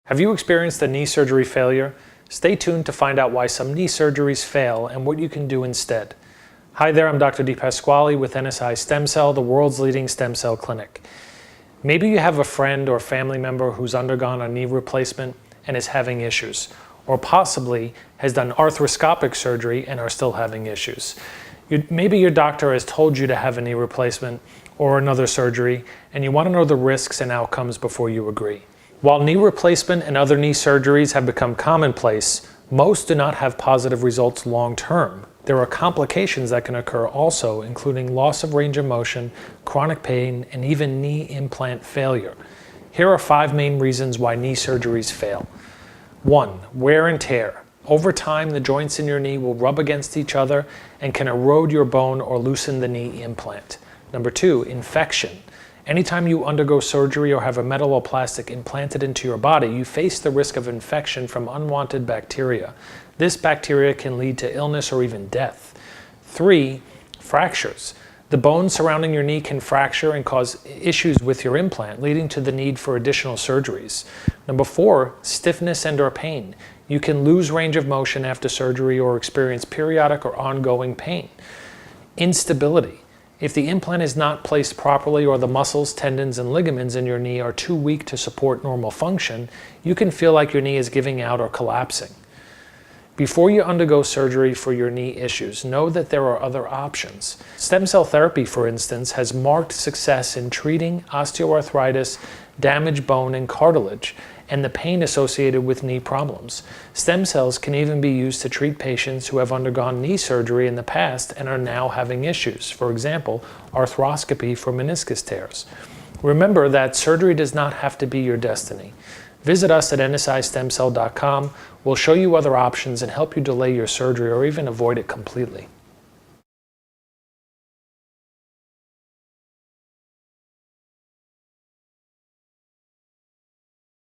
Have you experienced a knee surgery failure? Stay tuned to find out why some knee surgeries fail and what you can do instead. Hi there, I'm Dr. DePasquale with NSI Stem Cell, the world's leading stem cell clinic. Maybe you have a friend or family member who's undergone a knee replacement and is having issues, or possibly has done arthroscopic surgery and are still having issues. Maybe your doctor has told you to have a knee replacement or another surgery, and you want to know the risks and outcomes before you agree. While knee replacement and other knee surgeries have become commonplace, most do not have positive results long term. There are complications that can occur also, including loss of range of motion, chronic pain, and even knee implant failure. Here are 5 main reasons why knee surgeries fail. 1. Wear and tear. Over time, the joints in your knee will rub against each other and can erode your bone or loosen the knee implant. Number 2. Infection. Anytime you undergo surgery or have a metal or plastic implanted into your body, you face the risk of infection from unwanted bacteria. This bacteria can lead to illness or even death. 3. Fractures. The bones surrounding your knee can fracture and cause issues with your implant, leading to the need for additional surgeries. Number 4. Stiffness and/or pain. You can lose range of motion after surgery or experience periodic or ongoing pain. Instability. If the implant is not placed properly or the muscles, tendons, and ligaments in your knee are too weak to support normal function, you can feel like your knee is giving out or collapsing. Before you undergo surgery for your knee issues, know that there are other options. Stem cell therapy, for instance, has marked success in treating osteoarthritis, damaged bone and cartilage, and the pain associated with knee problems. Stem cells can even be used to treat patients who have undergone knee surgery in the past and are now having issues. For example, arthroscopy for meniscus tears. Remember that surgery does not have to be your destiny. Visit us at nsistemcell.com. We'll show you other options and help you delay your surgery or even avoid it completely.